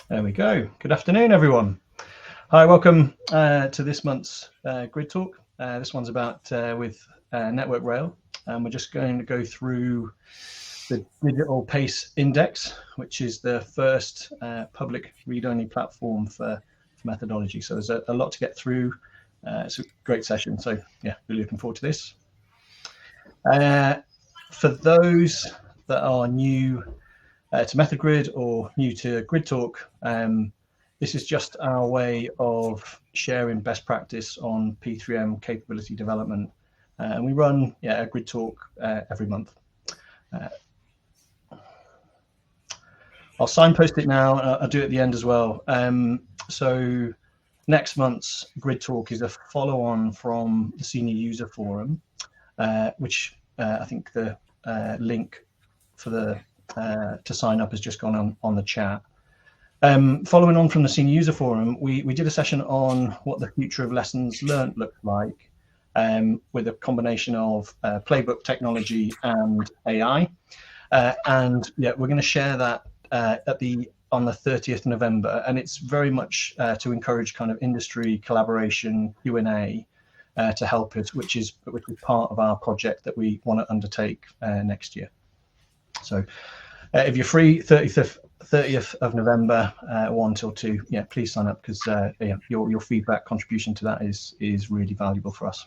There we go. Good afternoon, everyone. Hi, welcome to this month's Grid Talk. This one's about with Network Rail, and we're just going to go through the Digital Pace Index, which is the first public read-only platform for methodology. So there's a lot to get through. It's a great session. So yeah, really looking forward to this. For those that are new to MethodGrid or new to GRIDtalk, this is just our way of sharing best practice on P3M capability development. And we run a GRIDtalk every month. I'll signpost it now. I'll do it at the end as well. So next month's GRIDtalk is a follow-on from the Senior User Forum, which I think the link for the to sign up has just gone on the chat. Following on from the Senior User Forum, we did a session on what the future of lessons learned looks like, with a combination of playbook technology and AI. And yeah, we're going to share that on the 30th November, and it's very much to encourage kind of industry collaboration, Q&A, to help us, which is part of our project that we want to undertake next year. So if you're free, 30th of November, 1 till 2, yeah, please sign up, because your feedback contribution to that is really valuable for us.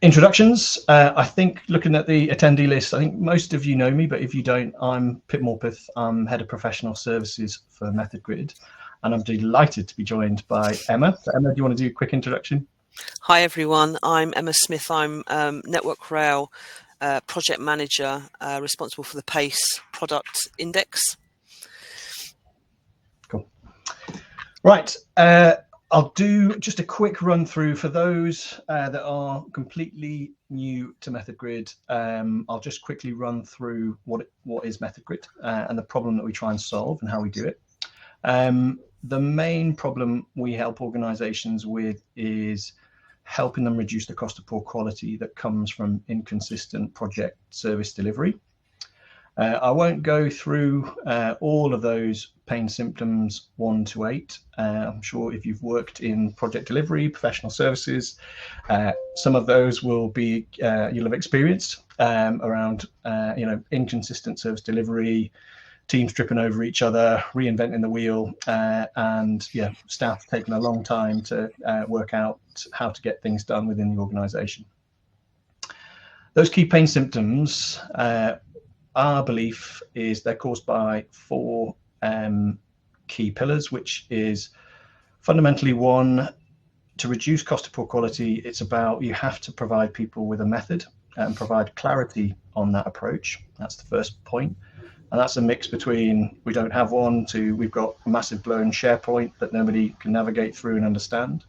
Introductions. I think looking at the attendee list, I think most of you know me, but if you don't, I'm Pip Morpeth. I'm Head of Professional Services for MethodGrid, and I'm delighted to be joined by Emma. So Emma, do you want to do a quick introduction? Hi everyone, I'm Emma Smith. I'm Network Rail Project Manager, responsible for the PACE product index. Cool. Right. I'll do just a quick run through for those that are completely new to MethodGrid. I'll just quickly run through what is MethodGrid and the problem that we try and solve and how we do it. The main problem we help organizations with is helping them reduce the cost of poor quality that comes from inconsistent project service delivery. I won't go through all of those pain symptoms 1 to 8. I'm sure if you've worked in project delivery, professional services, some of those will be you'll have experienced around inconsistent service delivery, teams tripping over each other, reinventing the wheel, and yeah, staff taking a long time to work out how to get things done within the organization. Those key pain symptoms, our belief is they're caused by 4 key pillars, which is fundamentally 1, to reduce cost of poor quality. It's about you have to provide people with a method and provide clarity on that approach. That's the first point. And that's a mix between we don't have one to we've got a massive blown SharePoint that nobody can navigate through and understand.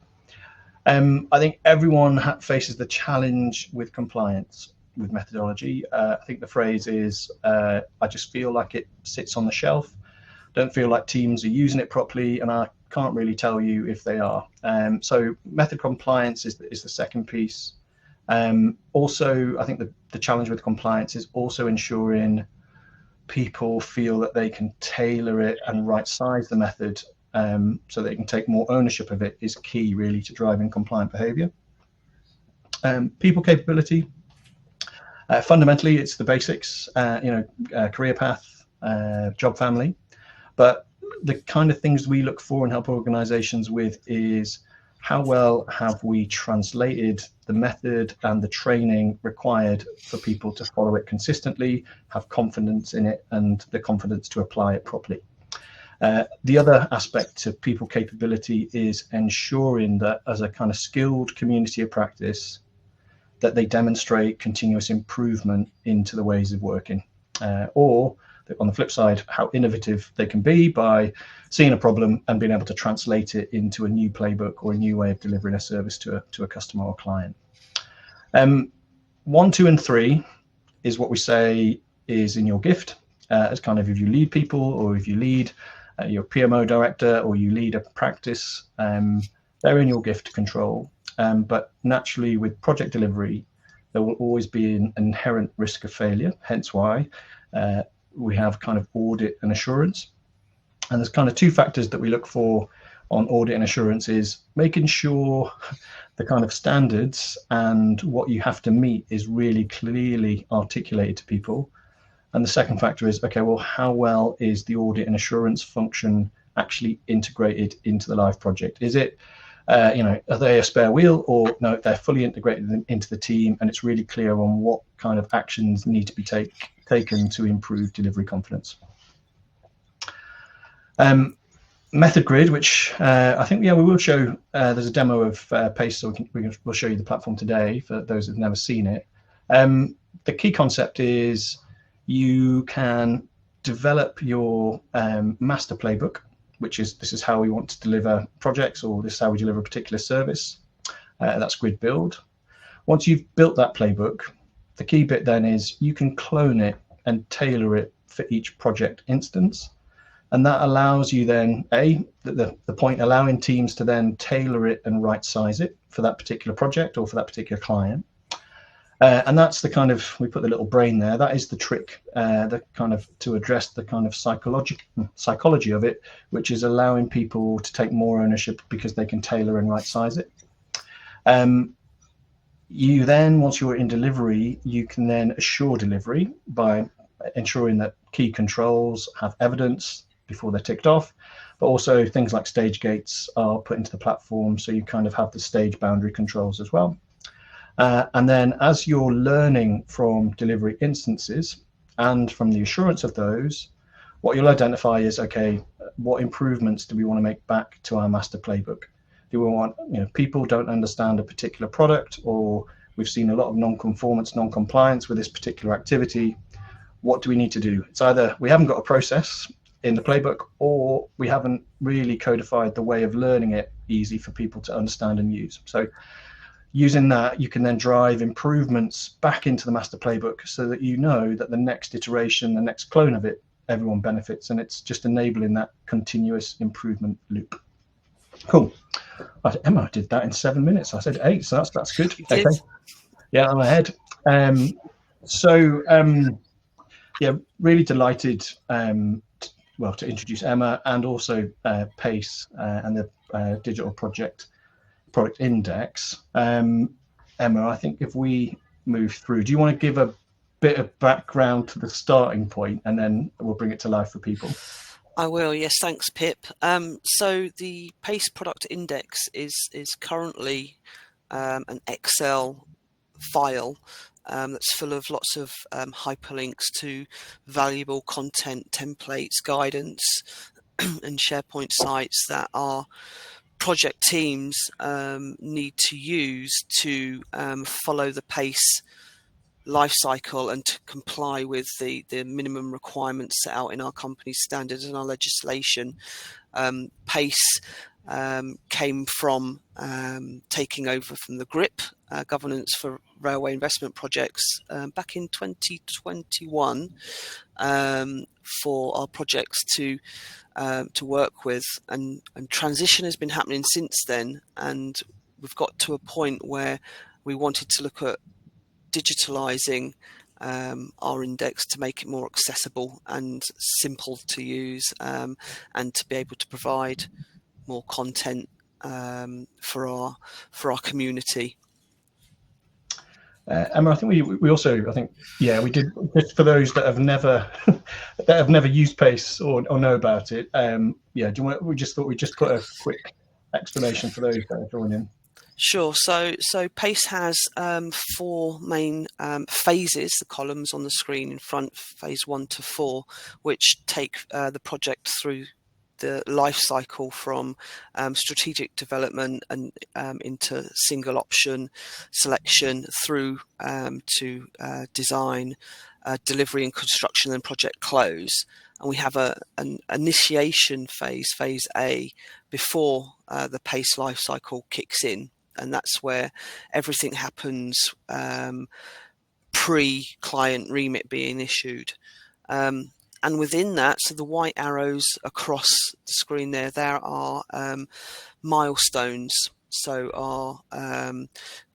I think everyone faces the challenge with compliance with methodology. I think the phrase is, I just feel like it sits on the shelf. Don't feel like teams are using it properly, and I can't really tell you if they are. So method compliance is the second piece. Also, I think the challenge with compliance is also ensuring people feel that they can tailor it and right size the method so they can take more ownership of it is key really to driving compliant behavior. People capability, fundamentally it's the basics, career path, job family, but the kind of things we look for and help organizations with is how well have we translated the method and the training required for people to follow it consistently, have confidence in it, and the confidence to apply it properly. The other aspect to people capability is ensuring that as a kind of skilled community of practice, that they demonstrate continuous improvement into the ways of working, or on the flip side, how innovative they can be by seeing a problem and being able to translate it into a new playbook or a new way of delivering a service to a customer or client. 1, 2, and 3 is what we say is in your gift as kind of if you lead people or if you lead your PMO director or you lead a practice, they're in your gift to control. But naturally with project delivery, there will always be an inherent risk of failure, hence why we have kind of audit and assurance. And there's kind of two factors that we look for on audit and assurance: is making sure the kind of standards and what you have to meet is really clearly articulated to people. And the second factor is, okay, well, how well is the audit and assurance function actually integrated into the live project? Is it, are they a spare wheel, or no, they're fully integrated into the team, and it's really clear on what kind of actions need to be taken to improve delivery confidence. Method grid, which I think, we will show. There's a demo of Pace, so we'll show you the platform today for those that have never seen it. The key concept is you can develop your master playbook, which is, this is how we want to deliver projects, or this is how we deliver a particular service. That's grid build. Once you've built that playbook, the key bit then is you can clone it and tailor it for each project instance. And that allows you then, the point, allowing teams to then tailor it and right size it for that particular project or for that particular client. And that's the kind of, we put the little brain there, that is the trick, the kind of to address the kind of psychology of it, which is allowing people to take more ownership because they can tailor and right size it. You then, once you're in delivery, you can then assure delivery by ensuring that key controls have evidence before they're ticked off, but also things like stage gates are put into the platform, so you kind of have the stage boundary controls as well. And then as you're learning from delivery instances and from the assurance of those, what you'll identify is, okay, what improvements do we want to make back to our master playbook? Do we want, people don't understand a particular product, or we've seen a lot of non-conformance, non-compliance with this particular activity. What do we need to do? It's either we haven't got a process in the playbook, or we haven't really codified the way of learning it easy for people to understand and use. So using that, you can then drive improvements back into the master playbook so that you know that the next iteration, the next clone of it, everyone benefits, and it's just enabling that continuous improvement loop. Cool. Emma did that in 7 minutes. I said 8, so that's good. Okay. Yeah, I'm ahead. Really delighted to introduce Emma, and also Pace and the digital product index. Emma, I think if we move through, do you want to give a bit of background to the starting point, and then we'll bring it to life for people? I will, yes, thanks, Pip. So the Pace product index is currently an Excel file that's full of lots of hyperlinks to valuable content, templates, guidance, and SharePoint sites that our project teams need to use to follow the Pace life cycle and to comply with the minimum requirements set out in our company's standards and our legislation. Pace came from taking over from the GRIP, Governance for Railway Investment Projects, back in 2021 for our projects to work with, and transition has been happening since then, and we've got to a point where we wanted to look at digitalizing our index to make it more accessible and simple to use, and to be able to provide more content for our community. Emma, I think we also, we did, just for those that have never used Pace or know about it. We just thought we'd just put a quick explanation for those that are joining. Sure. So Pace has 4 main phases, the columns on the screen in front, phase 1 to 4, which take the project through the life cycle from strategic development and into single option selection through to design, delivery and construction, and project close. And we have an initiation phase, phase A, before the Pace life cycle kicks in. And that's where everything happens pre-client remit being issued. And within that, so the white arrows across the screen there are milestones. So our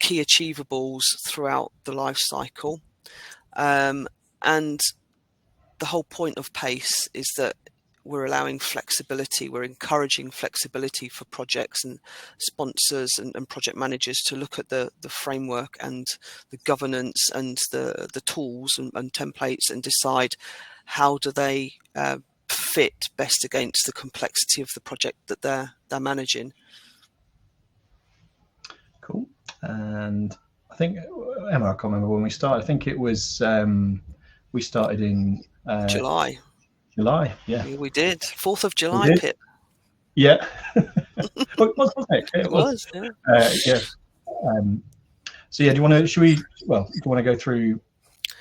key achievables throughout the life cycle. And the whole point of PACE is that we're allowing flexibility, we're encouraging flexibility for projects and sponsors and project managers to look at the framework and the governance and the tools and templates and decide how do they fit best against the complexity of the project that they're managing. Cool. And I think, Emma, I can't remember when we started. I think it was, we started in July. July, yeah. We did. 4th of July, Pip. Yeah. Well, it was, wasn't it? It was, yeah. Yeah. So yeah, do you want to go through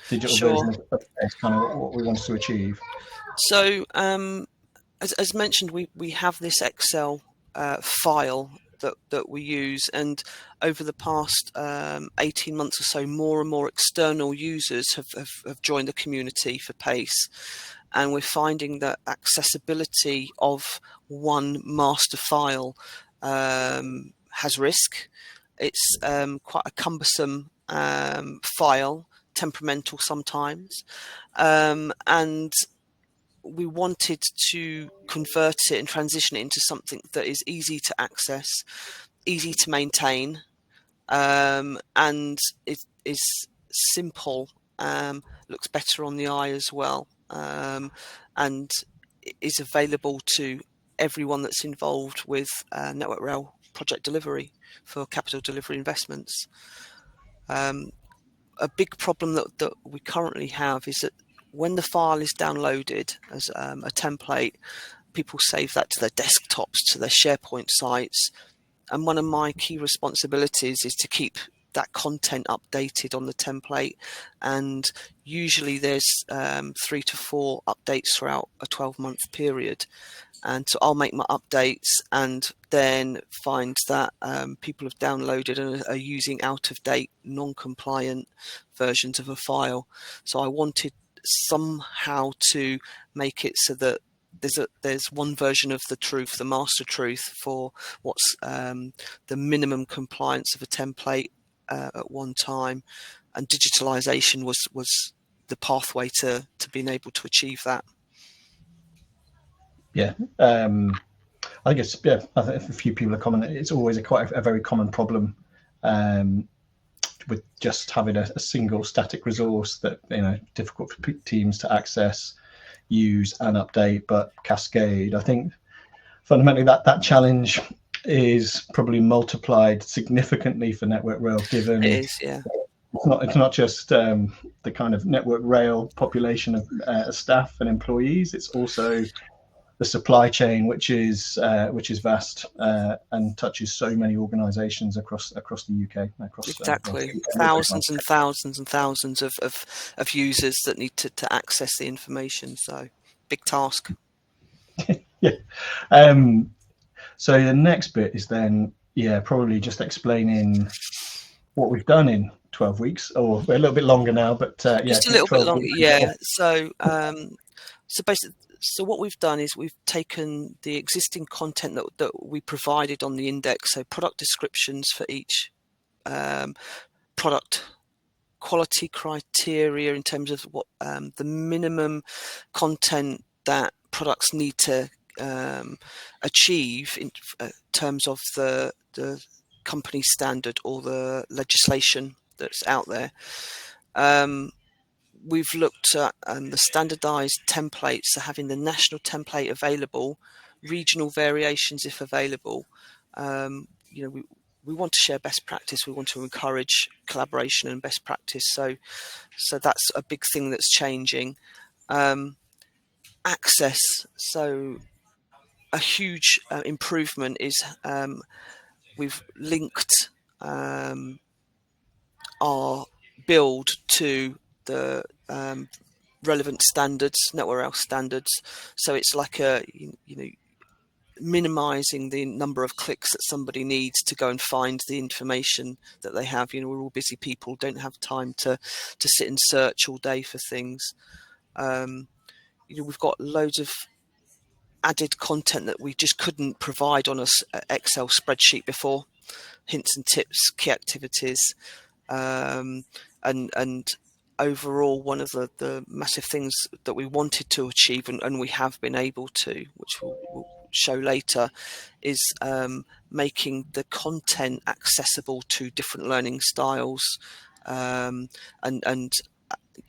digital Sure. version of kind of what we wanted to achieve? So as mentioned, we have this Excel file that we use, and over the past 18 months or so, more and more external users have joined the community for PACE, and we're finding that accessibility of one master file has risk. It's quite a cumbersome file, temperamental sometimes, and we wanted to convert it and transition it into something that is easy to access, easy to maintain, and it is simple, looks better on the eye as well, and is available to everyone that's involved with Network Rail project delivery for capital delivery investments. A big problem that we currently have is that when the file is downloaded as a template, people save that to their desktops, to their SharePoint sites. And one of my key responsibilities is to keep that content updated on the template. And usually there's 3 to 4 updates throughout a 12-month period. And so I'll make my updates and then find that people have downloaded and are using out-of-date, non-compliant versions of a file. So I wanted somehow to make it so that there's one version of the truth, the master truth, for what's the minimum compliance of a template at one time, and digitalization was the pathway to being able to achieve that. Yeah, I think it's I think a few people are commenting. It's always quite a very common problem with just having a single static resource that difficult for teams to access, use, and update, but cascade. I think fundamentally that challenge is probably multiplied significantly for Network Rail, given it is, yeah. It's not just the kind of Network Rail population of staff and employees. It's also the supply chain, which is vast and touches so many organisations across the UK. Exactly, thousands and thousands and thousands of users that need to access the information. So big task. Yeah. So the next bit is then probably just explaining what we've done in 12 weeks, or a little bit longer now, but just a little bit longer. Yeah. So basically. So what we've done is we've taken the existing content that we provided on the index, so product descriptions for each product, quality criteria in terms of what the minimum content that products need to achieve in terms of the company standard or the legislation that's out there. We've looked at the standardized templates, so having the national template available, regional variations if available. We want to share best practice. We want to encourage collaboration and best practice. So that's a big thing that's changing. Access. So a huge improvement is we've linked our build to the relevant standards, Network Rail standards. So it's like minimizing the number of clicks that somebody needs to go and find the information that they have. We're all busy people, don't have time to sit and search all day for things. We've got loads of added content that we just couldn't provide on a Excel spreadsheet before. Hints and tips, key activities, and overall, one of the massive things that we wanted to achieve, and we have been able to, which we'll show later, is making the content accessible to different learning styles, and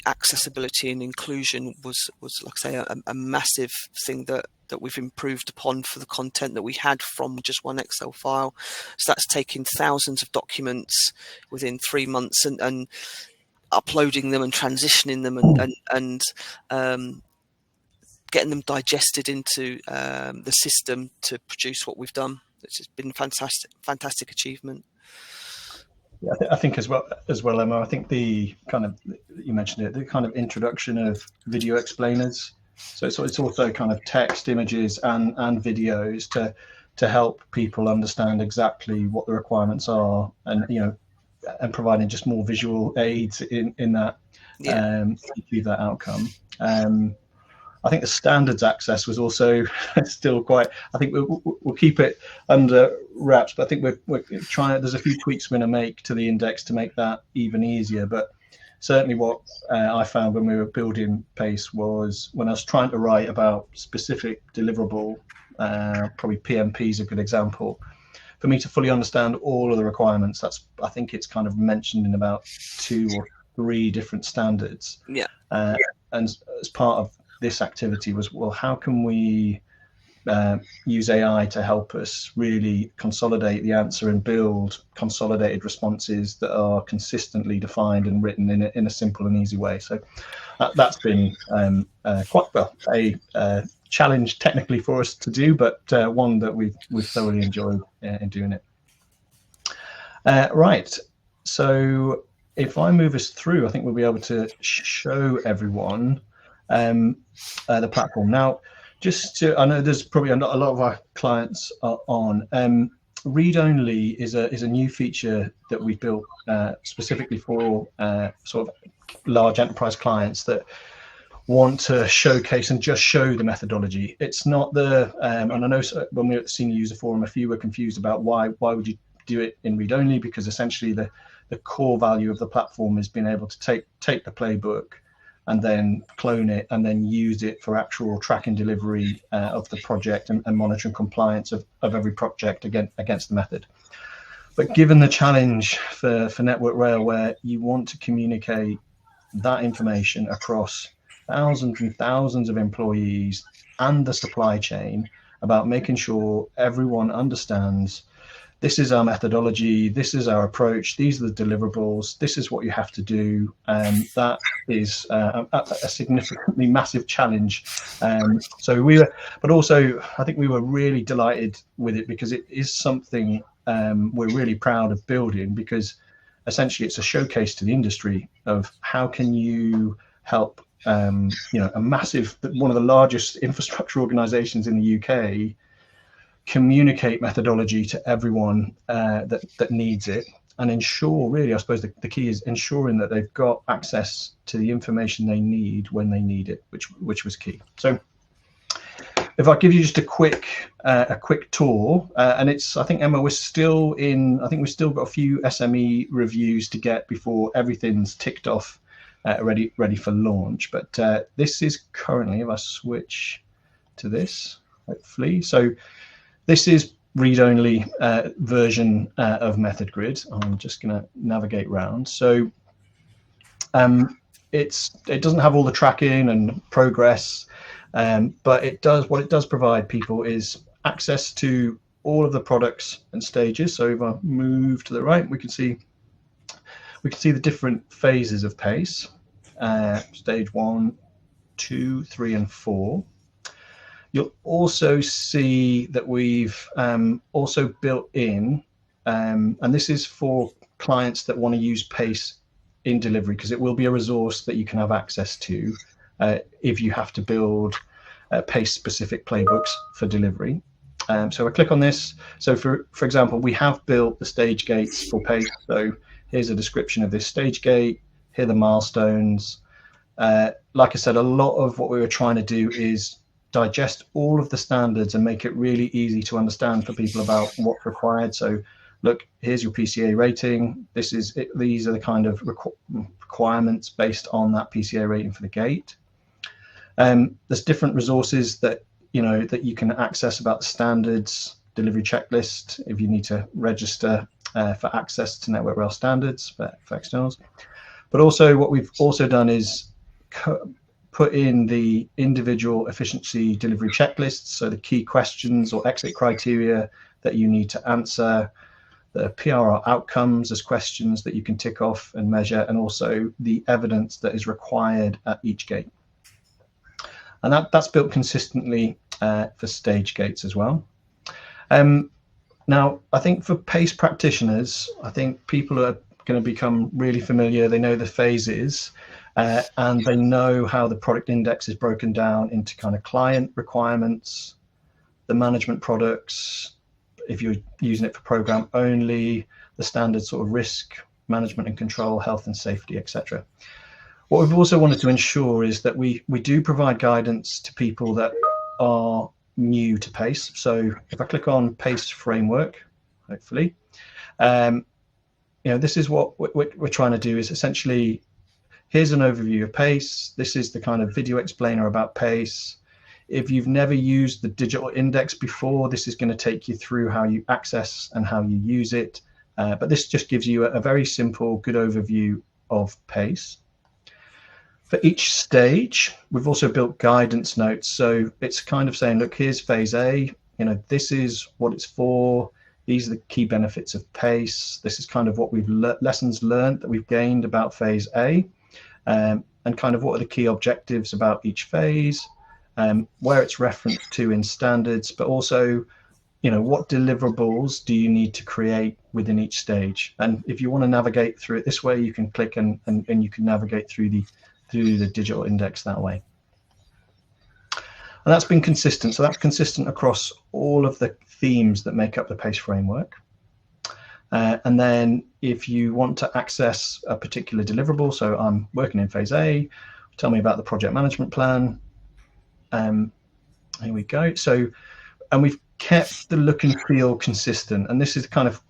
accessibility and inclusion was like I say a massive thing that we've improved upon for the content that we had from just one Excel file. So that's taking thousands of documents within 3 months and uploading them and transitioning them and getting them digested into the system to produce what we've done. It's been fantastic achievement. Yeah, I think as well, Emma. I think the kind of, you mentioned it, the kind of introduction of video explainers. So it's also kind of text, images, and videos to help people understand exactly what the requirements are, and and providing just more visual aids in that to achieve that outcome. I think the standards access was also still quite. I think we'll keep it under wraps, but I think we're trying. There's a few tweaks we're going to make to the index to make that even easier. But certainly, what I found when we were building PACE was when I was trying to write about specific deliverable, probably PMP is a good example. For me to fully understand all of the requirements, I think it's kind of mentioned in about 2 or 3 different standards. Yeah. And as part of this activity was, well, how can we use AI to help us really consolidate the answer and build consolidated responses that are consistently defined and written in a simple and easy way. So that's been quite well a challenge technically for us to do, but one that we've thoroughly enjoyed in doing it. Right. So if I move us through, I think we'll be able to show everyone the platform. Now, I know there's probably a lot of our clients are on. Read-only is a new feature that we built specifically for sort of large enterprise clients that want to showcase and just show the methodology. It's not and I know when we were at the Senior User Forum, a few were confused about why would you do it in read-only, because essentially the core value of the platform is being able to take the playbook and then clone it and then use it for actual track and delivery of the project and monitoring compliance of every project against the method. But given the challenge for Network Rail, where you want to communicate that information across thousands and thousands of employees and the supply chain, about making sure everyone understands this is our methodology, this is our approach, these are the deliverables, this is what you have to do. That is a significantly massive challenge. But also I think we were really delighted with it, because it is something we're really proud of building, because essentially it's a showcase to the industry of how can you help one of the largest infrastructure organizations in the UK communicate methodology to everyone that needs it, and ensure, really, I suppose the key is ensuring that they've got access to the information they need when they need it, which was key. So if I give you just a quick tour, and I think, Emma, we've still got a few SME reviews to get before everything's ticked off, ready for launch. But this is currently, if I switch to this, hopefully, so this is read-only version of Method Grid. I'm just going to navigate around. So it doesn't have all the tracking and progress, but what it does provide people is access to all of the products and stages. So if I move to the right, we can see the different phases of PACE, stage 1, 2, 3, and 4. You'll also see that we've also built in, and this is for clients that want to use PACE in delivery, because it will be a resource that you can have access to if you have to build PACE-specific playbooks for delivery. So I click on this. So for example, we have built the stage gates for PACE. So here's a description of this stage gate. Here are the milestones. Like I said, a lot of what we were trying to do is digest all of the standards and make it really easy to understand for people about what's required. So look, here's your PCA rating. These are the kind of requirements based on that PCA rating for the gate. There's different resources that you can access about the standards delivery checklist if you need to register for access to Network Rail standards for externals. But also what we've also done is put in the individual efficiency delivery checklists, so the key questions or exit criteria that you need to answer, the PRR outcomes as questions that you can tick off and measure, and also the evidence that is required at each gate. And that's built consistently for stage gates as well. Now, I think for PACE practitioners, I think people are going to become really familiar. They know the phases and they know how the product index is broken down into kind of client requirements, the management products, if you're using it for program only, the standard sort of risk management and control, health and safety, etc. What we've also wanted to ensure is that we do provide guidance to people that are new to PACE. So if I click on PACE framework, hopefully, this is what we're trying to do is essentially, here's an overview of PACE. This is the kind of video explainer about PACE. If you've never used the digital index before, this is going to take you through how you access and how you use it. But this just gives you a very simple, good overview of PACE. For each stage, we've also built guidance notes. So it's kind of saying, look, here's phase A, this is what it's for. These are the key benefits of PACE. This is kind of what we've lessons learned that we've gained about phase A, and kind of what are the key objectives about each phase, where it's referenced to in standards, but also, what deliverables do you need to create within each stage? And if you want to navigate through it this way, you can click and you can navigate through the digital index that way. And that's been consistent. So that's consistent across all of the themes that make up the PACE framework. And then if you want to access a particular deliverable, so I'm working in phase A, tell me about the project management plan. Here we go. So, and we've kept the look and feel consistent. And this is kind of,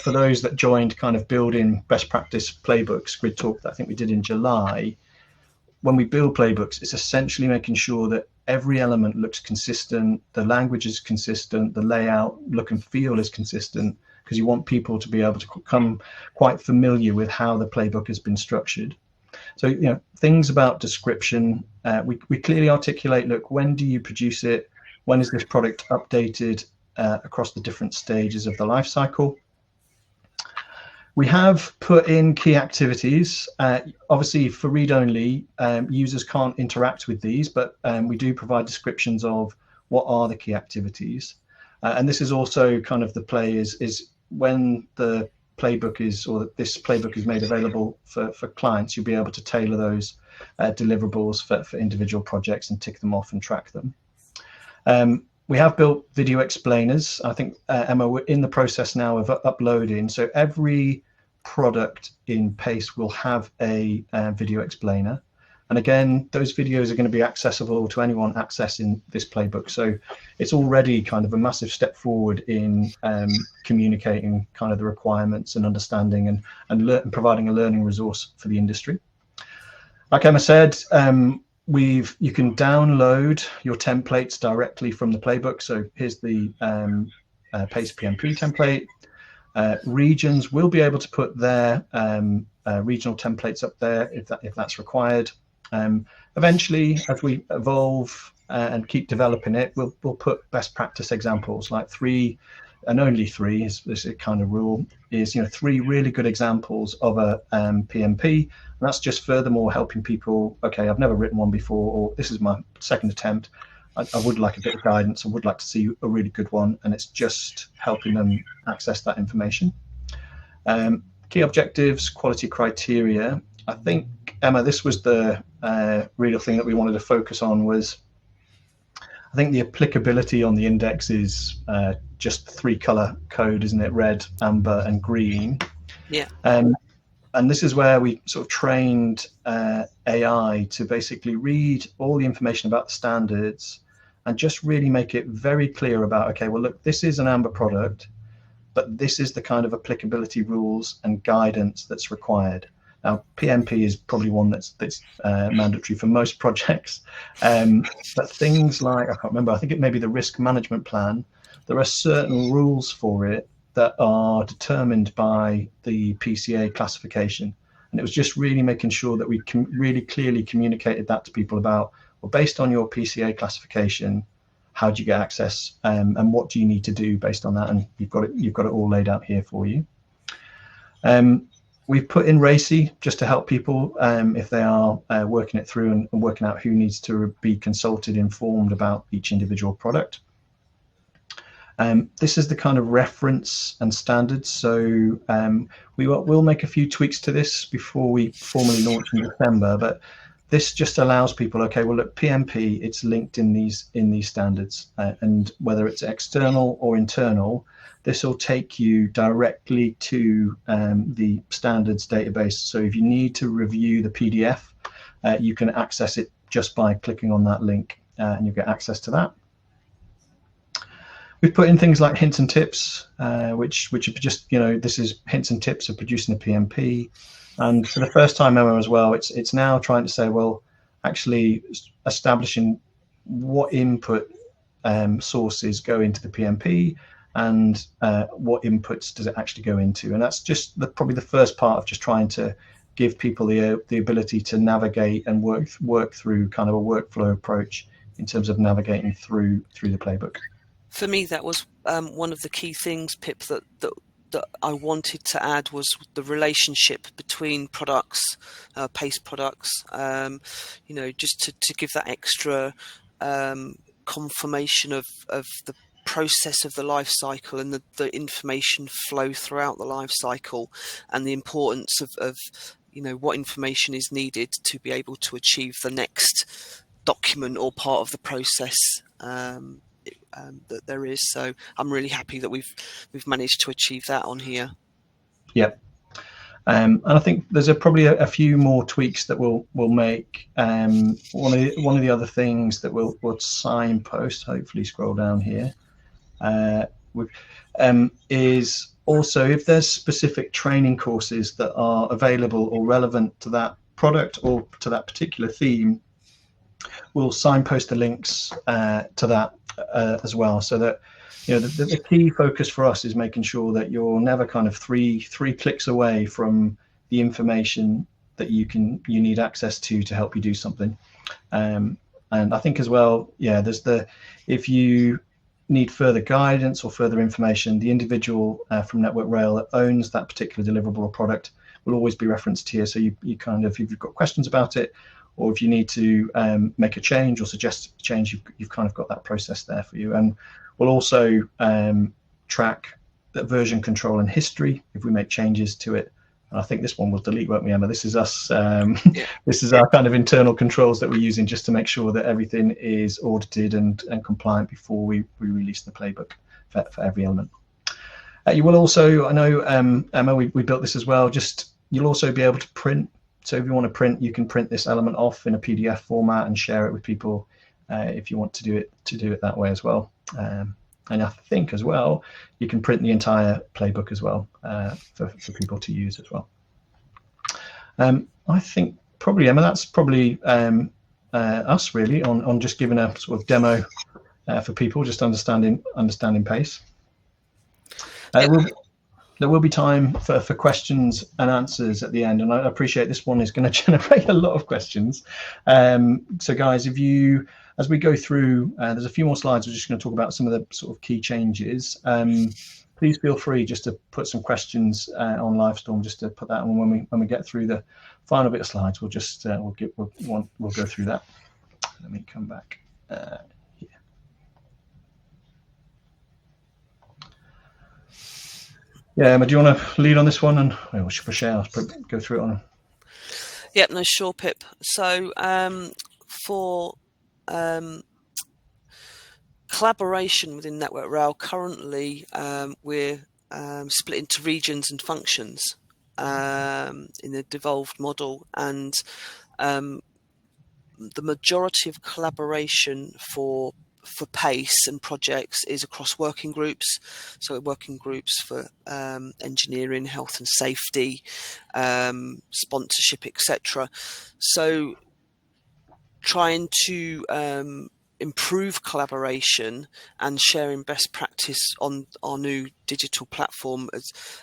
for those that joined kind of building best practice playbooks, GRIDtalk, that I think we did in July. When we build playbooks, it's essentially making sure that every element looks consistent, the language is consistent, the layout, look and feel is consistent, because you want people to be able to come quite familiar with how the playbook has been structured. So, things about description, we clearly articulate, look, when do you produce it? When is this product updated across the different stages of the life cycle? We have put in key activities. Obviously, for read-only, users can't interact with these, but we do provide descriptions of what are the key activities. And this is also kind of the play is when the playbook is, or this playbook is made available for clients, you'll be able to tailor those deliverables for individual projects and tick them off and track them. We have built video explainers. I think, Emma, we're in the process now of uploading. So every product in PACE will have a video explainer. And again, those videos are going to be accessible to anyone accessing this playbook. So it's already kind of a massive step forward in communicating kind of the requirements and understanding and providing a learning resource for the industry. Like Emma said, you can download your templates directly from the playbook. So here's the PACE PMP template. Regions will be able to put their regional templates up there if that's required. Eventually, as we evolve and keep developing it, we'll put best practice examples, like 3 and only 3 is this kind of rule, is 3 really good examples of a PMP. And that's just furthermore helping people, okay, I've never written one before, or this is my second attempt. I would like a bit of guidance. I would like to see a really good one. And it's just helping them access that information. Key objectives, quality criteria. I think, Emma, this was the real thing that we wanted to focus on was, I think the applicability on the index is just 3-color code, isn't it? Red, amber, and green. Yeah. And this is where we sort of trained AI to basically read all the information about the standards and just really make it very clear about, okay, well, look, this is an amber product. but this is the kind of applicability rules and guidance that's required. Now, PMP is probably one that's mandatory for most projects, but things like, I can't remember, I think it may be the risk management plan. There are certain rules for it that are determined by the PCA classification. And it was just really making sure that we really clearly communicated that to people about, well, based on your PCA classification, how do you get access, and what do you need to do based on that? And you've got it all laid out here for you. We've put in RACI just to help people if they are working it through and working out who needs to be consulted, informed about each individual product. This is the kind of reference and standards. So we'll make a few tweaks to this before we formally launch in December, but this just allows people, okay, well, look, PMP, it's linked in these standards, and whether it's external or internal, this will take you directly to the standards database. So if you need to review the PDF, you can access it just by clicking on that link, and you'll get access to that. We've put in things like hints and tips, which are just, this is hints and tips of producing a PMP. And for the first time ever as well, it's now trying to say, well, actually establishing what input sources go into the PMP and what inputs does it actually go into. And that's just probably the first part of just trying to give people the ability to navigate and work through kind of a workflow approach in terms of navigating through the playbook. For me, that was one of the key things, Pip, that I wanted to add was the relationship between products, paste products, just to give that extra confirmation of the process of the life cycle and the information flow throughout the life cycle, and the importance of what information is needed to be able to achieve the next document or part of the process that there is. So I'm really happy that we've managed to achieve that on here. Yeah. And I think there's probably a few more tweaks that we'll make. One of the other things that we'll signpost, hopefully scroll down here, is also if there's specific training courses that are available or relevant to that product or to that particular theme, we'll signpost the links to that as well, so that the key focus for us is making sure that you're never kind of three clicks away from the information that you need access to help you do something. And I think as well, there's if you need further guidance or further information, the individual from Network Rail that owns that particular deliverable or product will always be referenced here. So you kind of, if you've got questions about it, or if you need to make a change or suggest a change, you've kind of got that process there for you. And we'll also track that version control and history if we make changes to it. And I think this one will delete, won't we, Emma? This is us. This is our kind of internal controls that we're using just to make sure that everything is audited and compliant before we release the playbook for every element. You will also, I know, Emma, we built this as well, you'll also be able to print. So if you want to print, you can print this element off in a PDF format and share it with people if you want to do it that way as well. And I think as well, you can print the entire playbook as well for people to use as well. I think probably, Emma, that's probably us really on just giving a sort of demo for people, just understanding pace. There will be time for questions and answers at the end, and I appreciate this one is going to generate a lot of questions. So guys, as we go through, there's a few more slides. We're just going to talk about some of the sort of key changes. Please feel free just to put some questions on Livestorm, just to put that on when we get through the final bit of slides. We'll just we'll go through that. Let me come back here. Yeah, Emma, do you want to lead on this one, and we'll share? I'll go through it on. Yep, no, sure, Pip. So for collaboration within Network Rail, currently we're split into regions and functions in the devolved model, and the majority of collaboration for for PACE and projects is across working groups. So working groups for engineering, health and safety, sponsorship, etc. So trying to improve collaboration and sharing best practice on our new digital platform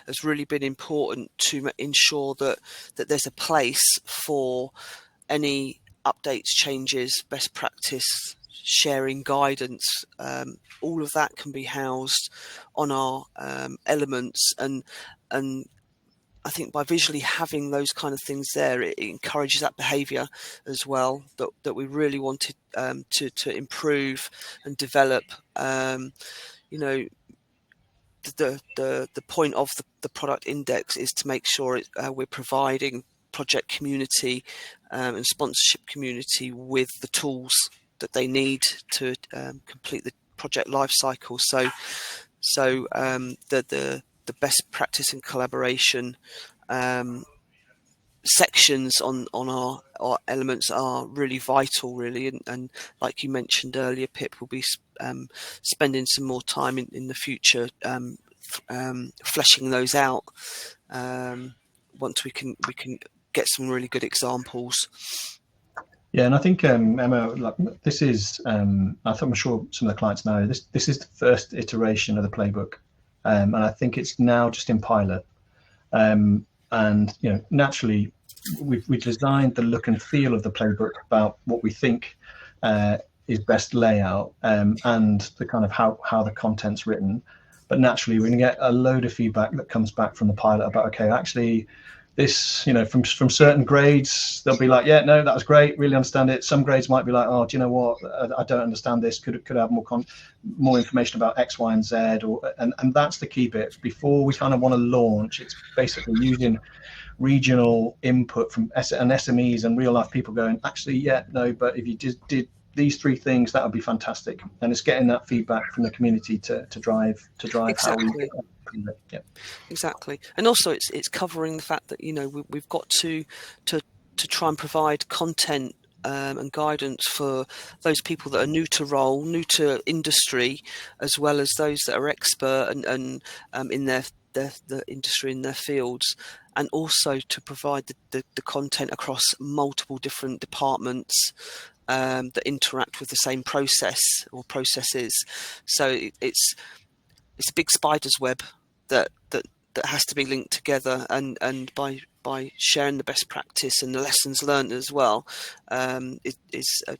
has really been important to ensure that there's a place for any updates, changes, best practice, sharing guidance. All of that can be housed on our elements, and I think by visually having those kind of things there, it encourages that behaviour as well that we really wanted to improve and develop. You know, the point of the product index is to make sure we're providing project community and sponsorship community with the tools that they need to complete the project life cycle. So the best practice and collaboration sections on our elements are really vital, really, and like you mentioned earlier, Pip, will be spending some more time in the future fleshing those out once we can get some really good examples. Yeah, and I think Emma, like, this is I'm sure some of the clients know this is the first iteration of the playbook, and I think it's now just in pilot. And you know, naturally, we've designed the look and feel of the playbook about what we think is best layout, and the kind of how the content's written. But naturally, we're going to get a load of feedback that comes back from the pilot about, okay, actually, this, you know, from certain grades, they'll be like, yeah, no, that was great, really understand it. Some grades might be like, oh, do you know what, I don't understand this. Could I have more information about X, Y, and Z? And that's the key bit. Before we kind of want to launch, it's basically using regional input from SMEs and real life people going, actually, yeah, no, but if you just did these three things, that would be fantastic. And it's getting that feedback from the community to drive exactly. how we improve it. Yeah. Exactly. And also it's covering the fact that, you know, we've got to try and provide content and guidance for those people that are new to role, new to industry, as well as those that are expert and in the industry in their fields, and also to provide the content across multiple different departments that interact with the same process or processes. So it's a big spider's web that has to be linked together, and by sharing the best practice and the lessons learned as well, it is a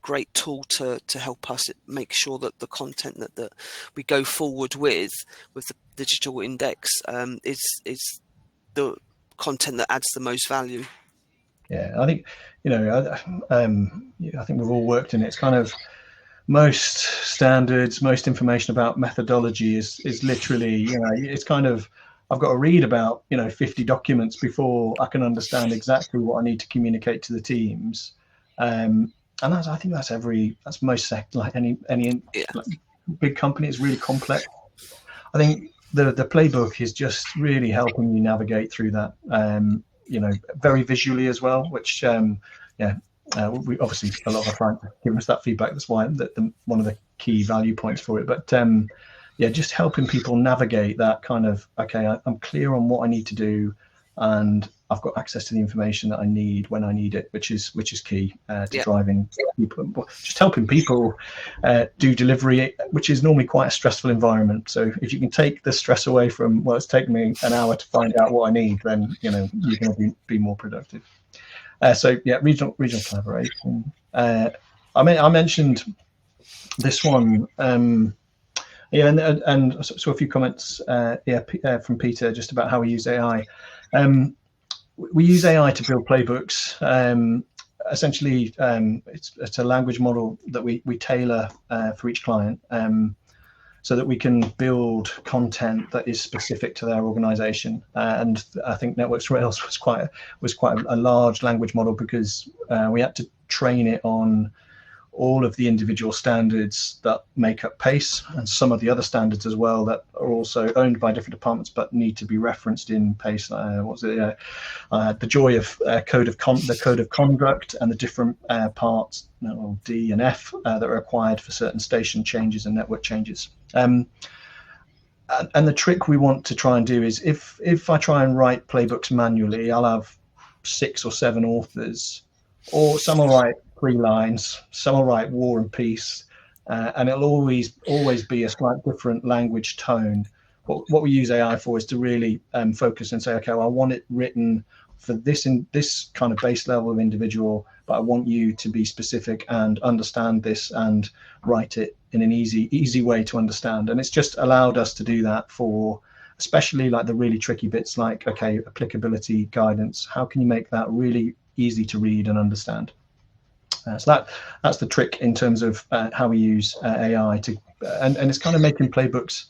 great tool to help us make sure that the content that we go forward with the digital index is the content that adds the most value. Yeah, I think, you know, I think we've all worked in it. It's kind of most standards, most information about methodology is literally, you know, it's kind of, I've got to read about, you know, 50 documents before I can understand exactly what I need to communicate to the teams. And I think that's most like any like big company is really complex. I think the playbook is just really helping you navigate through that, you know, very visually as well, which we obviously, a lot of our clients have given us that feedback. That's why one of the key value points for it. But just helping people navigate that kind of, okay, I'm clear on what I need to do, and I've got access to the information that I need when I need it, which is key to driving people, just helping people do delivery, which is normally quite a stressful environment. So if you can take the stress away from, well, it's taken me an hour to find out what I need, then, you know, you're going to be more productive. So yeah, regional collaboration. I mentioned this one. And so a few comments from Peter just about how we use AI. We use AI to build playbooks. Essentially, it's a language model that we tailor for each client, so that we can build content that is specific to their organization. And I think Networks Rails was quite a large language model, because we had to train it on all of the individual standards that make up PACE, and some of the other standards as well that are also owned by different departments but need to be referenced in PACE. The joy of the code of conduct, and the different parts, D and F, that are required for certain station changes and network changes. And the trick we want to try and do is, if I try and write playbooks manually, I'll have 6 or 7 authors, or some will write 3 lines, some will write War and Peace, and it'll always be a slight different language tone. What we use AI for is to really focus and say, okay, well, I want it written for this kind of base level of individual, but I want you to be specific and understand this and write it in an easy way to understand. And it's just allowed us to do that for especially like the really tricky bits, like, okay, applicability guidance. How can you make that really easy to read and understand? So that's the trick in terms of how we use AI to, and it's kind of making playbooks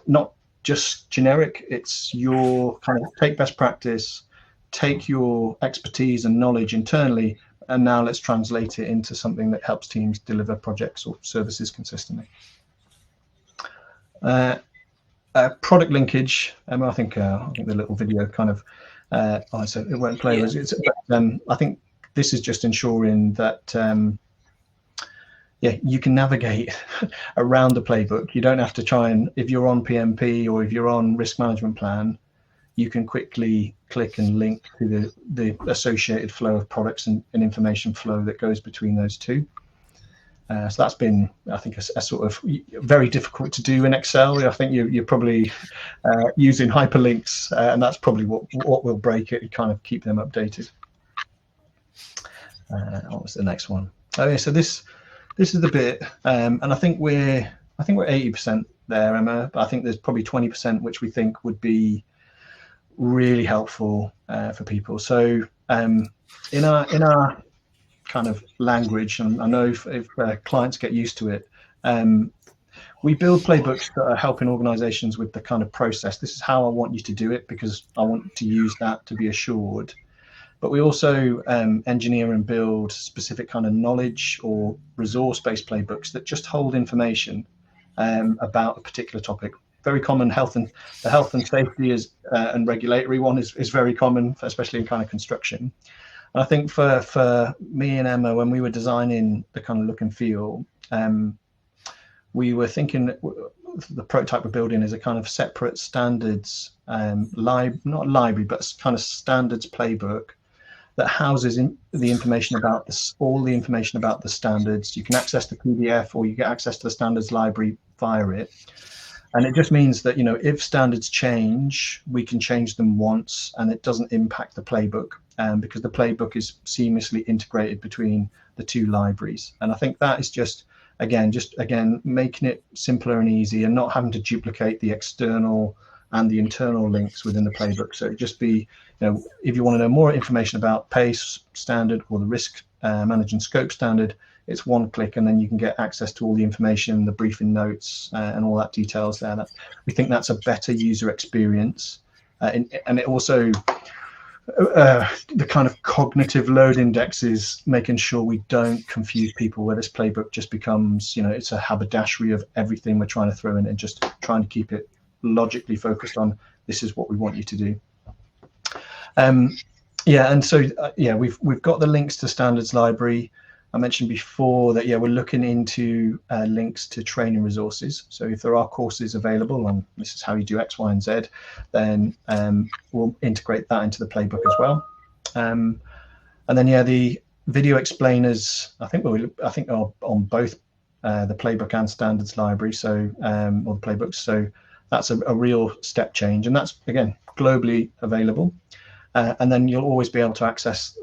not just generic. It's your kind of take best practice, take your expertise and knowledge internally, and now let's translate it into something that helps teams deliver projects or services consistently. Product linkage. I think the little video kind of, I said it won't play. Yeah. I think this is just ensuring that you can navigate around the playbook. You don't have to try and, if you're on PMP or if you're on risk management plan, you can quickly click and link to the associated flow of products and information flow that goes between those two. So that's been, I think, a sort of very difficult to do in Excel. I think you're probably using hyperlinks, and that's probably what will break it and kind of keep them updated. What was the next one? Oh yeah, so this is the bit, and I think we're 80% there, Emma. But I think there's probably 20% which we think would be really helpful for people. So in our kind of language, and I know if clients get used to it, we build playbooks that are helping organizations with the kind of process. This is how I want you to do it, because I want to use that to be assured. But we also engineer and build specific kind of knowledge or resource-based playbooks that just hold information about a particular topic. Very common. The health and safety is and regulatory one is very common, especially in kind of construction. And I think for me and Emma, when we were designing the kind of look and feel, we were thinking the prototype we're building is a kind of separate standards, not library, but kind of standards playbook that houses the information about this, all the information about the standards. You can access the PDF, or you get access to the standards library via it. And it just means that, if standards change, we can change them once, and it doesn't impact the playbook, because the playbook is seamlessly integrated between the two libraries. And I think that is just again making it simpler and easy, and not having to duplicate the external and the internal links within the playbook. So it just be, if you want to know more information about PACE standard or the risk management scope standard, it's one click, and then you can get access to all the information, the briefing notes, and all that details there. We think that's a better user experience, and it also the kind of cognitive load indexes, making sure we don't confuse people, where this playbook just becomes, it's a haberdashery of everything we're trying to throw in, and just trying to keep it logically focused on this is what we want you to do. And so we've got the links to standards library. I mentioned before that we're looking into links to training resources. So if there are courses available on this is how you do X, Y, and Z, then we'll integrate that into the playbook as well. And then the video explainers, I think are on both the playbook and standards library. So or the playbooks. So that's a real step change, and that's again globally available. And then you'll always be able to access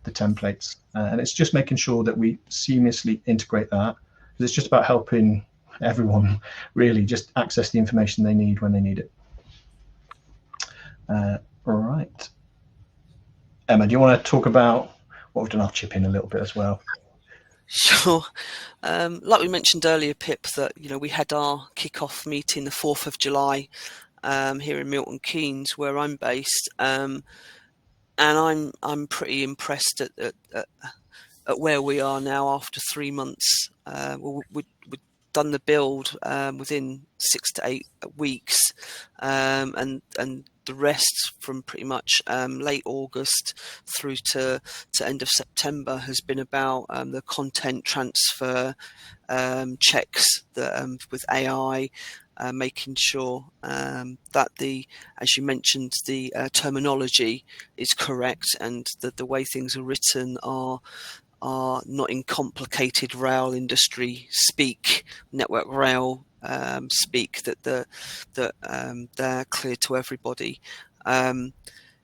the templates, and it's just making sure that we seamlessly integrate that, because it's just about helping everyone really just access the information they need when they need it. All right, Emma, do you want to talk about what we've done? I'll chip in a little bit as well. Sure. Like we mentioned earlier, Pip, that we had our kick-off meeting the 4th of July here in Milton Keynes, where I'm based, and I'm pretty impressed at at where we are now after 3 months. We'd done the build within 6 to 8 weeks, and the rest from pretty much late August through to end of September has been about the content transfer checks that with AI. Making sure that as you mentioned, the terminology is correct, and that the way things are written are not in complicated rail industry speak, network rail speak, that they're clear to everybody.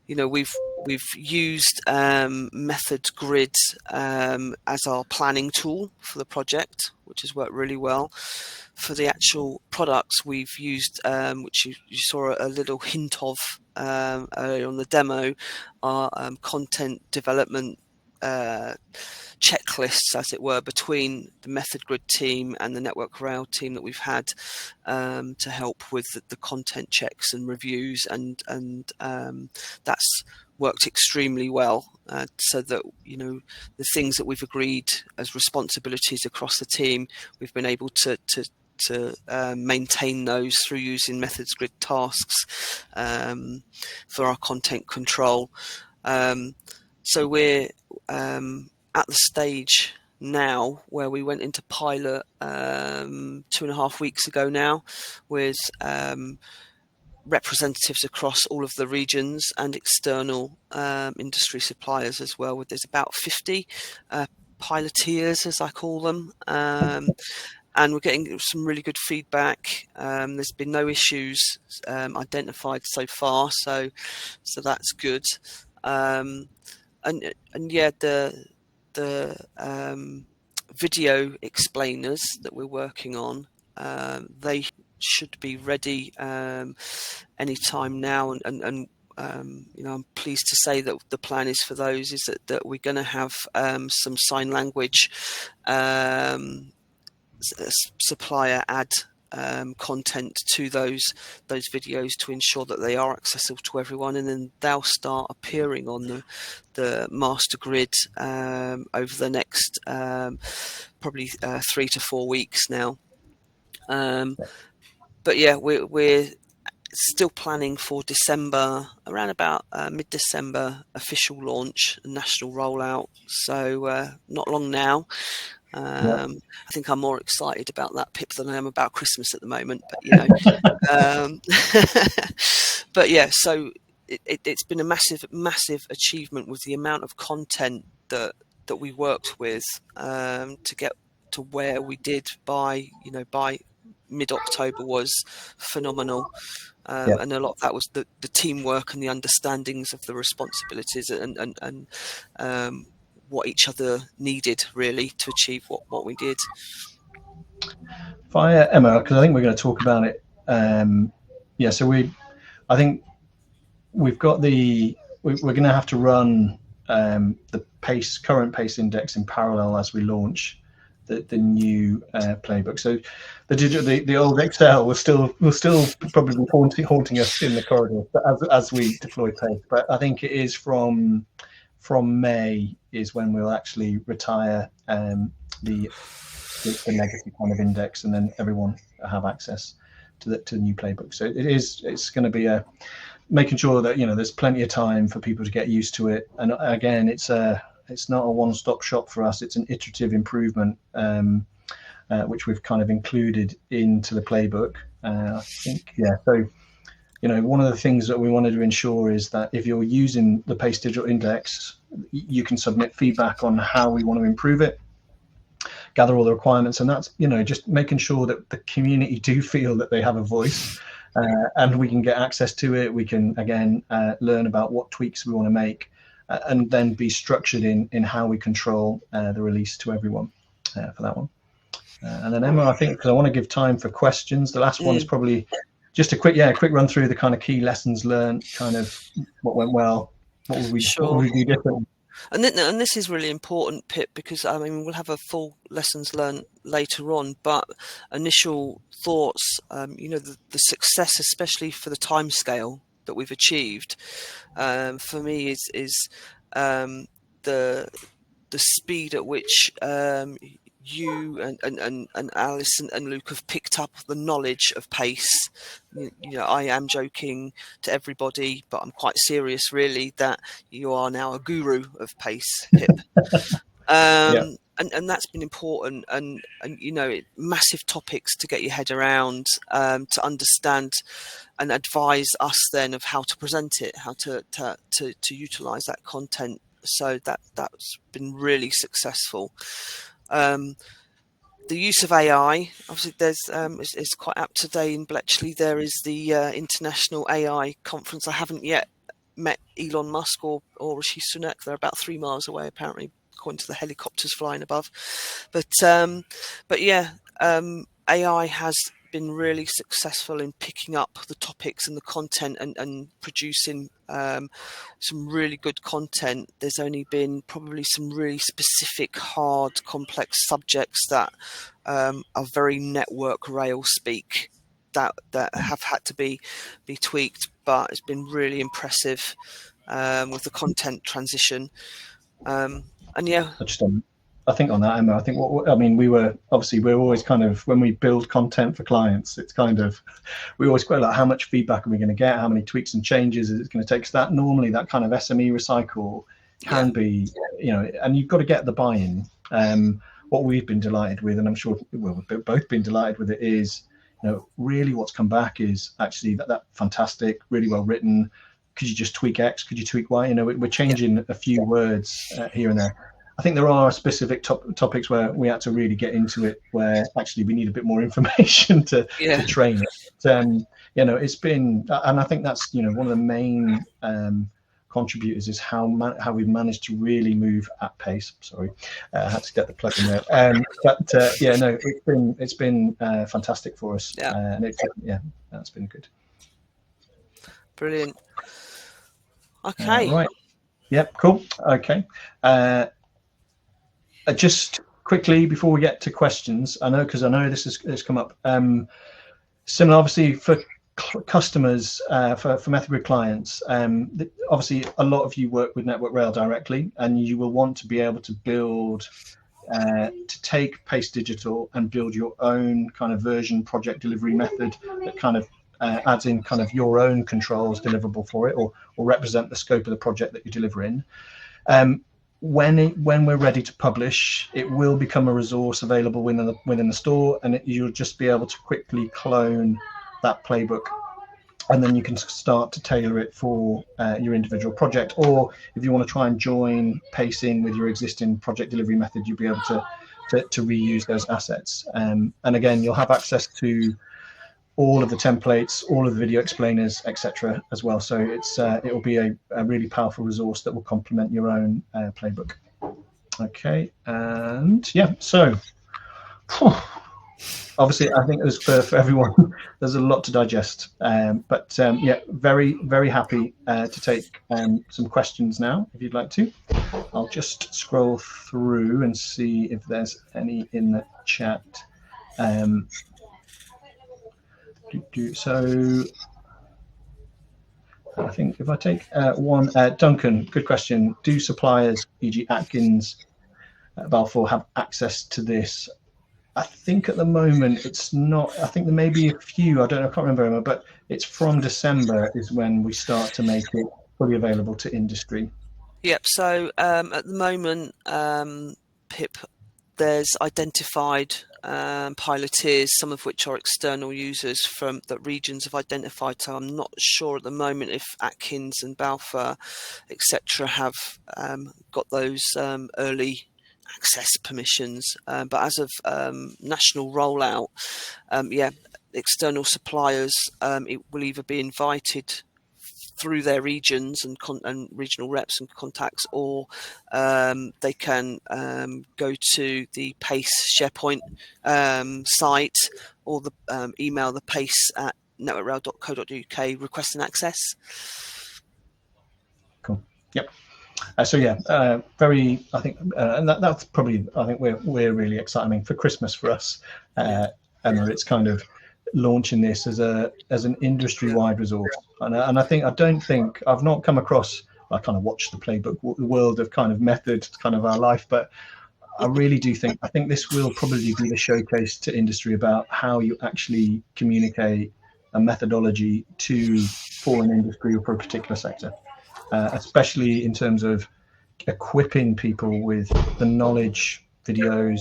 We've used Method Grid as our planning tool for the project, which has worked really well. For the actual products, we've used, which you saw a little hint of earlier on the demo, our content development checklists, as it were, between the Method Grid team and the Network Rail team that we've had to help with the content checks and reviews, and that's worked extremely well, so that the things that we've agreed as responsibilities across the team, we've been able to maintain those through using Methods Grid tasks for our content control. So we're at the stage now where we went into pilot 2.5 weeks ago now, with representatives across all of the regions and external industry suppliers as well. There's about 50 piloteers, as I call them, and we're getting some really good feedback. There's been no issues identified so far, so that's good. And yeah, the video explainers that we're working on, they should be ready anytime now, and I'm pleased to say that the plan is for those is that we're going to have some sign language supplier add content to those videos to ensure that they are accessible to everyone, and then they'll start appearing on the master grid over the next probably 3 to 4 weeks now. But yeah, we're still planning for December, around about mid-December, official launch and national rollout. So not long now. I think I'm more excited about that, Pip, than I am about Christmas at the moment. But but yeah, so it's been a massive achievement with the amount of content that we worked with to get to where we did by mid-October was phenomenal. And a lot of that was the teamwork and the understandings of the responsibilities and what each other needed, really, to achieve what we did. Via Emma, because I think we're going to talk about it. So I think we've got we're going to have to run the current pace index in parallel as we launch the new playbook. So the old Excel will still probably be haunting us in the corridor as we deploy pace. But I think it is from May is when we'll actually retire the legacy kind of index, and then everyone have access to the new playbook. So it's going to be making sure that there's plenty of time for people to get used to it. And again, it's not a one-stop shop for us. It's an iterative improvement, which we've kind of included into the playbook. I think, yeah. So, one of the things that we wanted to ensure is that if you're using the Pace Digital Index, you can submit feedback on how we want to improve it, gather all the requirements, and that's just making sure that the community do feel that they have a voice, and we can get access to it. We can again learn about what tweaks we want to make. And then be structured in how we control the release to everyone for that one. And then Emma, I think, because I want to give time for questions, the last one is probably just a quick run through the kind of key lessons learned, kind of what went well, what would we do different. And this is really important, Pip, because we'll have a full lessons learned later on, but initial thoughts, the success, especially for the timescale that we've achieved, for me is the the speed at which you and Alice and Luke have picked up the knowledge of pace. You know, I am joking to everybody, but I'm quite serious, really, that you are now a guru of pace, Pip. Yeah. And that's been important, and you know, massive topics to get your head around, to understand and advise us then of how to present it, how to utilize that content. So that's been really successful. The use of AI, obviously, there's it's quite apt today in Bletchley. There is the International AI Conference. I haven't yet met Elon Musk or Rishi Sunak. They're about 3 miles away, apparently, according to the helicopters flying above. But yeah, AI has been really successful in picking up the topics and the content and producing some really good content. There's only been probably some really specific, hard, complex subjects that are very network rail speak that have had to be tweaked, but it's been really impressive with the content transition. And yeah, I think on that, Emma, I think I mean, we're always kind of, when we build content for clients, it's kind of, we always quite like, how much feedback are we going to get? How many tweaks and changes is it going to take? So that normally that kind of SME recycle can be, you know, and you've got to get the buy-in. What we've been delighted with, and I'm sure we've both been delighted with it, is, you know, really what's come back is actually that fantastic, really well written. Could you just tweak X? Could you tweak Y? You know, we're changing a few words here and there. I think there are specific topics where we had to really get into it, where actually we need a bit more information to train it. You know, it's been, and I think that's, you know, one of the main contributors is how we've managed to really move at pace. Sorry, I had to get the plug in there. But yeah, no, it's been fantastic for us. And that's been good. Brilliant. Okay. Right. Yep. Cool. Okay. Just quickly before we get to questions, because I know this has come up. Similar, obviously, for customers, for Method Grid clients, obviously a lot of you work with Network Rail directly, and you will want to be able to build, to take Pace Digital and build your own kind of version project delivery method that kind of adds in kind of your own controls deliverable for it, or represent the scope of the project that you're delivering. When we're ready to publish, it will become a resource available within the store, and you'll just be able to quickly clone that playbook, and then you can start to tailor it for your individual project. Or if you want to try and join Pace in with your existing project delivery method, you'll be able to reuse those assets. And again, you'll have access to all of the templates, all of the video explainers, etc. as well. So it will be a really powerful resource that will complement your own playbook. Okay, and yeah, so obviously I think it for everyone, there's a lot to digest. But yeah, very, very happy to take some questions now, if you'd like to. I'll just scroll through and see if there's any in the chat. So I think if I take one, Duncan, good question. Do suppliers, e.g. Atkins, Balfour, have access to this? I think at the moment it's not. I think there may be a few, I don't know, I can't remember, but it's from December is when we start to make it fully available to industry. Yep, so at the moment, Pip, there's identified piloteers, some of which are external users from that regions have identified. So I'm not sure at the moment if Atkins and Balfour, etc., have got those early access permissions. But as of national rollout, yeah, external suppliers it will either be invited through their regions and regional reps and contacts, or they can go to the Pace SharePoint site, or email the Pace at networkrail.co.uk requesting access. Cool. Yep. So yeah, very. I think, and that's probably. I think we're really excited. I mean, for Christmas for us, Emma, it's kind of launching this as an industry-wide resource, and I don't think I've not come across I kind of watch the playbook, the world of kind of method, kind of our life. But I really do think, I think this will probably be the showcase to industry about how you actually communicate a methodology for an industry or for a particular sector, especially in terms of equipping people with the knowledge, videos,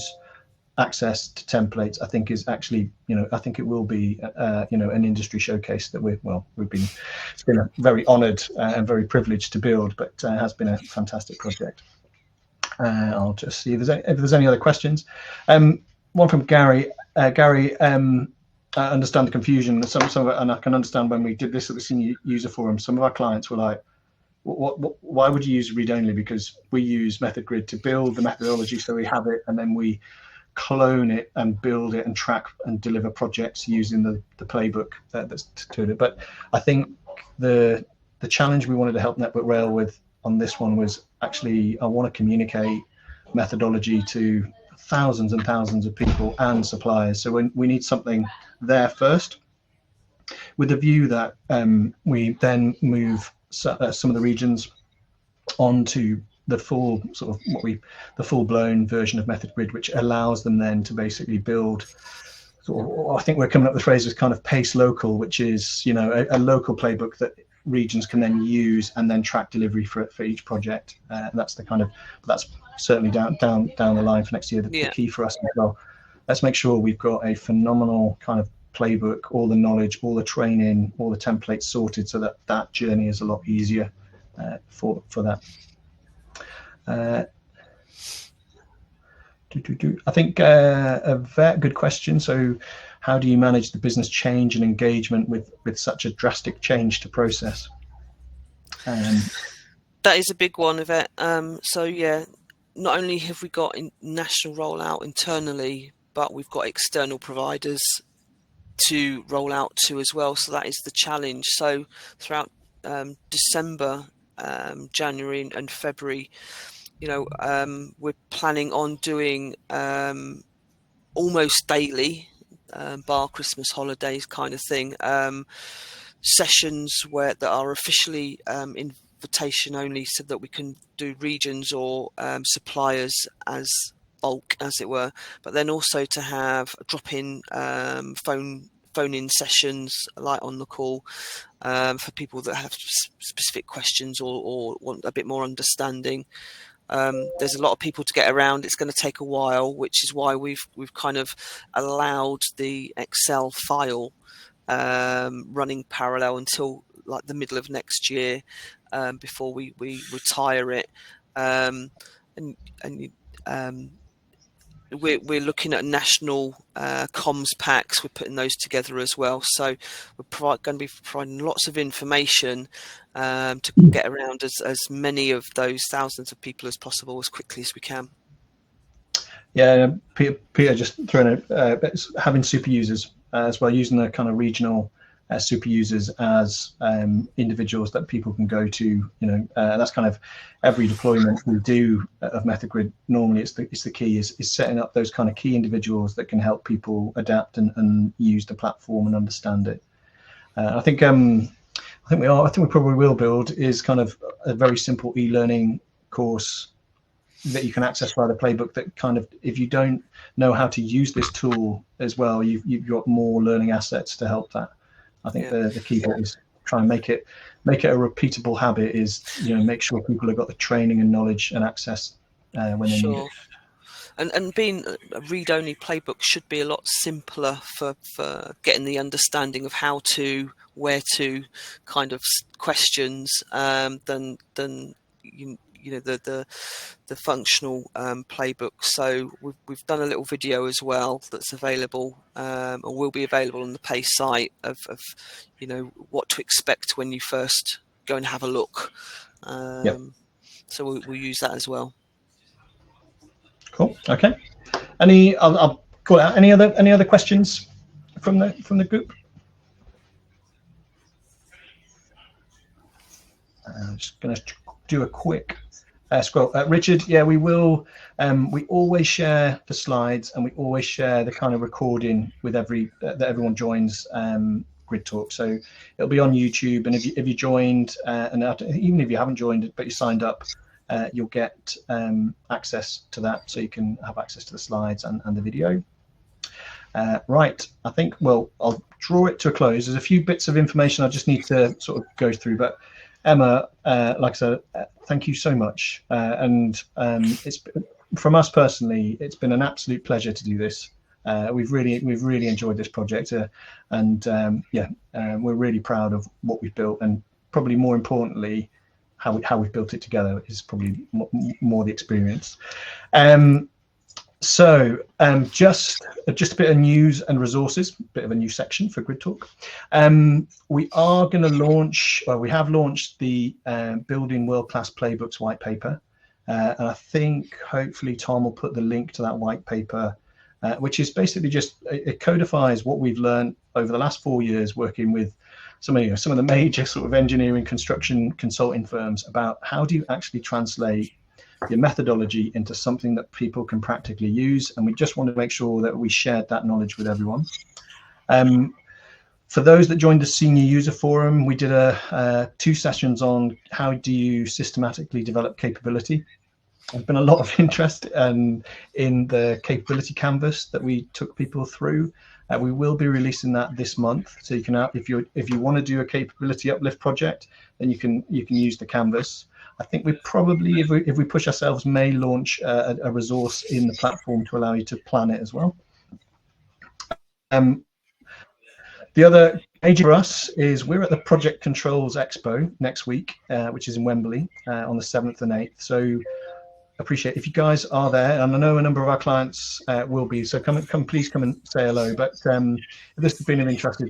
access to templates. I think is actually, I think it will be, an industry showcase that it's been a very honoured and very privileged to build, but it has been a fantastic project. I'll just see if there's any other questions. One from Gary. Gary, I understand the confusion. Some of it, and I can understand when we did this at the senior user forum, some of our clients were like, why would you use read only? Because we use Method Grid to build the methodology, so we have it, and then we clone it and build it and track and deliver projects using the playbook that's to it. But I think the challenge we wanted to help Network Rail with on this one was actually, I want to communicate methodology to thousands and thousands of people and suppliers. So when we need something there first, with the view that we then move some of the regions onto the full sort of the full-blown version of Method Grid, which allows them then to basically build sort of, I think we're coming up with the phrase as kind of pace local, which is a local playbook that regions can then use and then track delivery for each project. That's certainly down the line for next year. The key for us as well. Let's make sure we've got a phenomenal kind of playbook, all the knowledge, all the training, all the templates sorted, so that journey is a lot easier for that. I think a very good question. So how do you manage the business change and engagement with such a drastic change to process? That is a big one, Yvette. So yeah, not only have we got national rollout internally, but we've got external providers to roll out to as well. So that is the challenge. So throughout December, January and February, we're planning on doing almost daily, bar Christmas holidays kind of thing, sessions that are officially invitation only, so that we can do regions or suppliers as bulk, as it were, but then also to have drop-in phone-in sessions like on the call for people that have specific questions or want a bit more understanding. There's a lot of people to get around. It's going to take a while, which is why we've kind of allowed the Excel file running parallel until like the middle of next year, before we retire it. We're looking at national comms packs. We're putting those together as well. So we're going to be providing lots of information to get around as many of those thousands of people as possible as quickly as we can. Yeah, Peter just throwing having super users as well, using the kind of regional super users as individuals that people can go to. That's kind of every deployment we do of Method Grid. Normally, it's the key is setting up those kind of key individuals that can help people adapt and use the platform and understand it. I think we probably will build is kind of a very simple e-learning course that you can access via the playbook, that kind of, if you don't know how to use this tool as well, you've got more learning assets to help that. I think the key bit is try and make it a repeatable habit, is make sure people have got the training and knowledge and access when they need it. And being a read-only playbook should be a lot simpler for getting the understanding of how to, where to, kind of questions than the functional playbook. So we've done a little video as well that's available, or will be available on the PACE site of what to expect when you first go and have a look. So we'll use that as well. Cool. Okay. I'll call out any other questions from the group. I'm just going to do a quick scroll. Richard, yeah, we will. We always share the slides, and we always share the kind of recording with that everyone joins GRIDtalk. So it'll be on YouTube, and if you joined, and even if you haven't joined but you signed up, you'll get access to that, so you can have access to the slides and the video. Right, I think, well, I'll draw it to a close. There's a few bits of information I just need to sort of go through, but Emma, like I said, thank you so much. And it's from us personally, it's been an absolute pleasure to do this. We've really enjoyed this project, and we're really proud of what we've built, and probably more importantly, how we've built it together is probably more the experience. So just a bit of news and resources, bit of a new section for GRIDtalk. We are going to launch, well, we have launched the Building World-Class Playbooks white paper, and I think hopefully Tom will put the link to that white paper, which is basically just, it codifies what we've learned over the last 4 years working with some of the major sort of engineering construction consulting firms about how do you actually translate your methodology into something that people can practically use. And we just want to make sure that we shared that knowledge with everyone. For those that joined the Senior User Forum, we did 2 sessions on how do you systematically develop capability. There's been a lot of interest in the capability canvas that we took people through. We will be releasing that this month, so you can, if you want to do a capability uplift project, then you can use the canvas. I think we probably, if we push ourselves, may launch a resource in the platform to allow you to plan it as well. The other major for us is we're at the Project Controls Expo next week, which is in Wembley on the 7th and 8th. So appreciate if you guys are there, and I know a number of our clients will be, so please come and say hello. But if this has been of interest,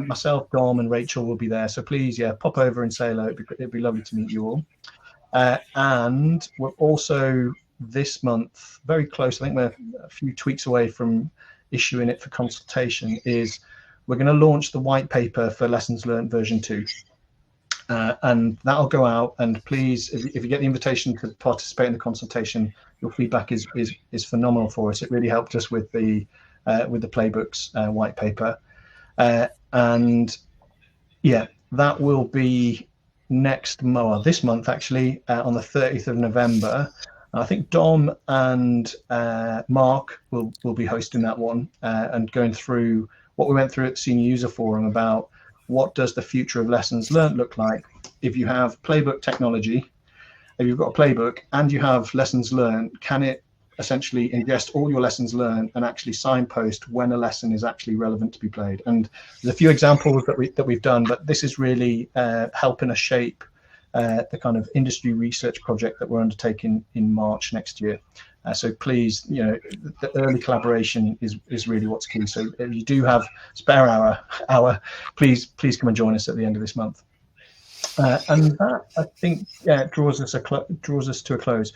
myself, Dom and Rachel will be there, so please, pop over and say hello. It'd be lovely to meet you all. And we're also this month very close, I think we're a few tweaks away from issuing it for consultation, is we're going to launch the white paper for Lessons Learned version 2. And that'll go out, and please, if you get the invitation to participate in the consultation, your feedback is phenomenal for us. It really helped us with the playbooks white paper, and that will be this month actually, on the 30th of November. I think Dom and Mark will be hosting that one, and going through what we went through at the Senior User Forum about what does the future of lessons learned look like if you have playbook technology. If you've got a playbook and you have lessons learned, can it essentially ingest all your lessons learned and actually signpost when a lesson is actually relevant to be played? And there's a few examples that we've done, but this is really helping us shape the kind of industry research project that we're undertaking in March next year. So please, the early collaboration is really what's key. So if you do have spare hour, please come and join us at the end of this month. And that, I think, draws us to a close.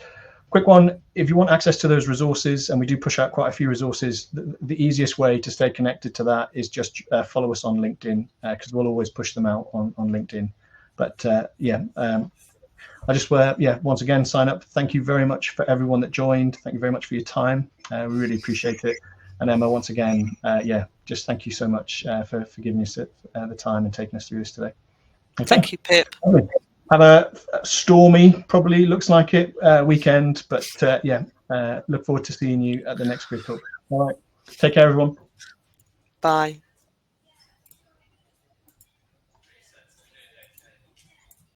Quick one, if you want access to those resources, and we do push out quite a few resources, the easiest way to stay connected to that is just follow us on LinkedIn, because we'll always push them out on LinkedIn. But I just once again sign up. Thank you very much for everyone that joined. Thank you very much for your time. We really appreciate it. And Emma, once again, just thank you so much for giving us the time and taking us through this today. Okay. Thank you, Pip. Have a stormy, probably looks like it, weekend, but look forward to seeing you at the next GRIDtalk. All right, take care, everyone. Bye.